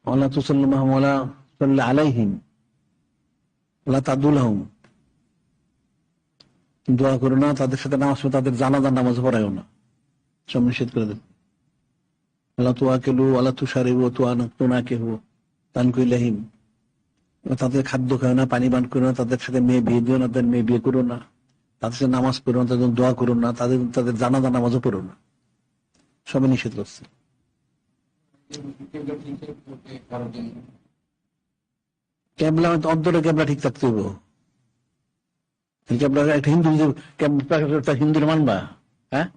ওয়ালা তুসাল্লি মা'হুম ওয়ালা তুসাল্লি আলাইহিম ওয়ালা তাদউ লাহুম, দোয়া করো না তাদের সাথে, নামাজ পড়ো, তাদের জানাজার নামাজ পড়ায়ও না, সব নিষেধ করে দেন। ওয়ালা তুআকিলু ওয়ালা তুশারিবু তুনাকিহু তানকুইলাহিম, তাদের খাদ্য খাও না, পানি পান করো না, তাদের সাথে মেয়ে বিয়ে দিও না, তাদের মেয়ে বিয়ে করো না, তাদের সাথে নামাজ পড়ো না, তাদের দোয়া করো না, তাদের জানাজা নামাজও পড়ো না, সবই নিষেধ করছে। ক্যাবলা অন্তরে ক্যাবলা ঠিক থাকতে হইব। ক্যাবলা একটা হিন্দু হিন্দুর মানবা, হ্যাঁ,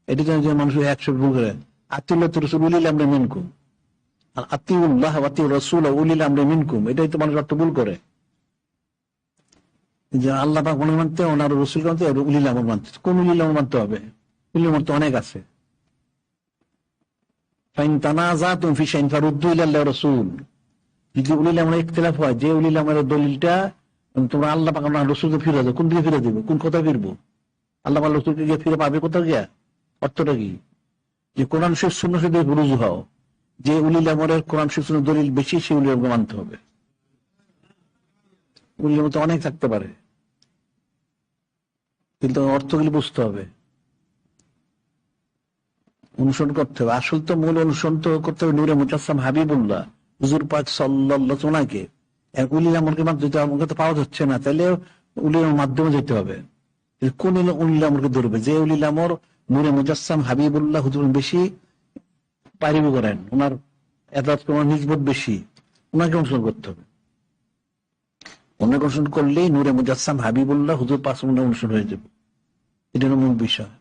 এটি তো মানুষ 100 ভুল করে। আতিউল্লাহ রাসূল উলিল আমরি মিনকুম, আর আতিউল্লাহ ওয়া আতিউর রাসূল উলিল আমরি মিনকুম, এটাই তো মানুষ অর্থ ভুল করে, যে আল্লাহ পাক মনে মানতে, ওনার রসুল মানতে, উলিল আমর মানতে। কোন উলিল আমর মানতে হবে? উলিল আমর তো অনেক আছে। ফাইন তানাযাতুম ফি শাইইন ফারুদ্দু ইলাল্লাহি ওয়া রাসূল, যদি উলিল আমর ইখতিলাফ হয়, যে উলিল আমরের দলিলটা তোমরা আল্লাহ পাক ওনার রাসূলকে ফিরে দাও, কোন দিকে ফিরে দিব? কোন কথা ফিরবো? আল্লাহ পাক রাসূলকে গিয়ে ফিরে পাবে কোথাও গিয়া? অর্থটা কি? যে কোরআন শরীফ সুন্নাহ শরীফে রুজু হও, যে উলিল আমরের কোরআন শরীফ সুন্নাহ দলিল বেশি, সেই উলিল আমরকে মানতে হবে। উলিল আমর তো অনেক থাকতে পারে, কিন্তু অর্থগুলি বুঝতে হবে, অনুসরণ করতে হবে। আসল তো মূল অনুসরণ তো করতে হবে নূরে মুজাসসাম হাবিবুল্লাহ হুজুর পাক সাল্লাল্লাহু আলাইহি। উলিল আমরকে মানতে যদি আমাকে তো পাওয়া যাচ্ছে না, তাহলে উলিল আমর মাধ্যমে যেতে হবে। কোন উলিল আমরকে ধরবে? যে উলিল আমর নূরে মুজাসসাম হাবিবুল্লাহ হুজুর বেশি পারিবি করেন, ওনার এদাত কোন নিসবত বেশি, ওনাকে অনুসরণ করতে হবে। ওনাকে অনুসরণ করলেই নূরে মুজাসসাম হাবিবুল্লাহ হুজুর পাক অনুসরণ হয়ে যাবে। এটা হলো মূল বিষয়।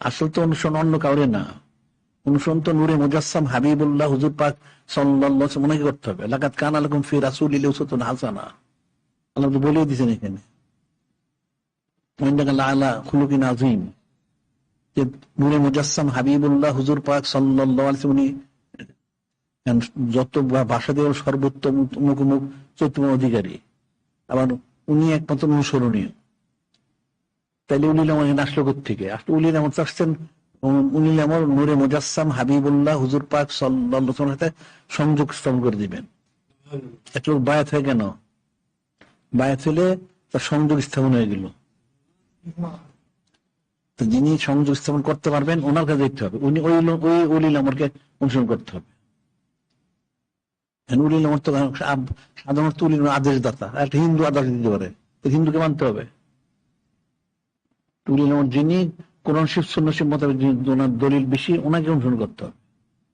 আসল তো অনুসরণ অন্য কাউরে না, অনুসরণ তো নূরে মুজাসসাম হাবিবুল্লাহ হুজুর পাক সাল্লাল্লাহু আলাইহি ওয়াসাল্লামকে করতে হবে। লাকাদ কানা লাকুম ফি রাসূলিল্লাহি উসওয়াতুন হাসানাহ, আল্লাহ তো বলেই দিয়েছেন এখানে, ইন্নাকা লাআলা খুলুকিন আযীম, যে নূরে মুজাসসাম হাবিবুল্লাহ হুজুর পাক সাল্লাল্লাহু আলাইহি ওয়াসাল্লাম যত ভাষা দিয়ে সর্বোত্তম মুখোমুখ চৈতন্য অধিকারী, আবার উনি একমাত্র অনুসরণীয়। তাইলে উলিল আমর আসলো কোত্থেকে? আসলে উলিল আমর চাচ্ছেন, উলিল আমর নূরে মুজাসসাম হাবিবুল্লাহ হুজুর পাক সাল্লাল্লাহু আলাইহি ওয়াসাল্লামের সাথে সংযোগ স্থাপন করে দিবেন। এক লোক বায়াত হয়ে কেন? বায়াত হলে তার সংযোগ স্থাপন হয়ে গেল। তো যিনি সংযোগ স্থাপন করতে পারবেন, ওনার কাছে দেখতে হবে, উনি ওই উলিল আমরকে অনুসরণ করতে হবে। উলিল আমর তো সাধারণত উলিল আদেশ দাতা, একটা হিন্দু আদেশ দিতে পারে, হিন্দুকে মানতে হবে। উলিল আমর যিনি কোরআন শরীফ সুন্নাহ শরীফ মোতাবেক ওনার দলিল বেশি, ওনাকে অনুসরণ করতে হবে।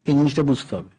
এই জিনিসটা বুঝতে হবে।